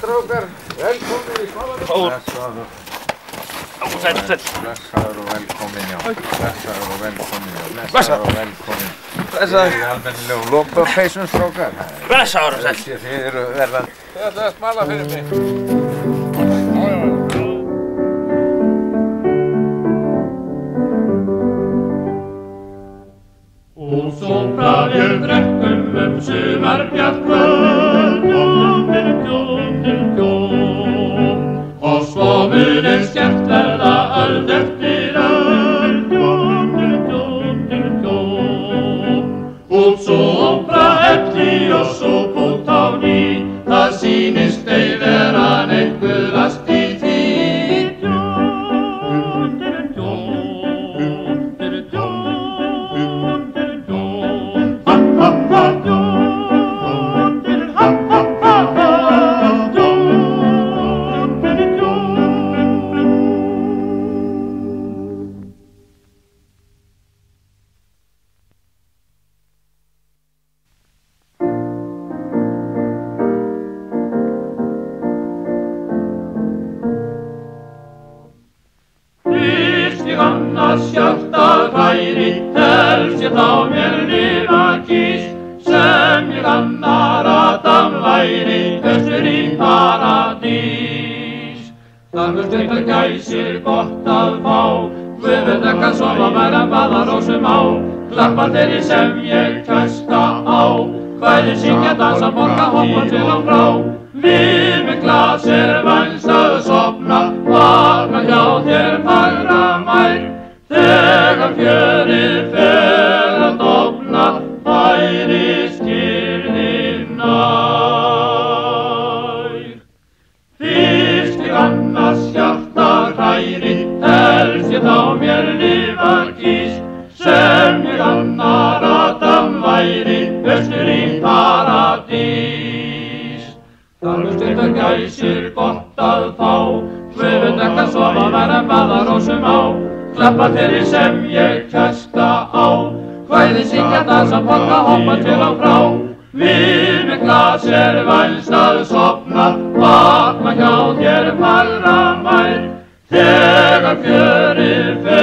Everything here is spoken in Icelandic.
strákar, velkomin í Smálanum. Blessaður. Sæll. Blessaður og velkomin, já. Blessaður og velkomin, já. Blessaður og velkomin. Blessaður. Þið almennilegum lopapeysum, strákar. Blessaður og sæll. Þið eru verðan. Þið ætlaði að smala fyrir mig. Og sópraði drekkum sumarbjartkvöld, og svo munin skemmt verða öld eftir öld, og sópra elli og svo pút á ný, það sýnist ei vera neitt guðlast í því. Annars hjartað hræri, helst ég þá mér lifa kýs, sem ég annar Adam væri, östur í paradís. Þar með steiktar gæsir gott að fá, Guð ekki að sofa meðan baðarósum á, klappar þeirri sem ég kæsta á, kvæði syngja, dansa, borga, hoppa til og frá. Við með glas vænst að sofna, vakna hjá þér fagra mær. Þegar fjörið fer að dofna, færist kyrrðin nær. Fyrst ég annars hjartað hræri, helst ég þá mér lifa kýs, sem ég annar Adam væri, östur í paradís. Þar með steiktar gæsir gott að fá, Guð ekki að sofa meðan baðarósum á, klappar þeirri sem ég kæsta á, kvæði syngja, dansa, borga, hoppa til og frá. Við með glas vænst að sofna, vakna hjá þér fagra mær. Þegar fjörið fer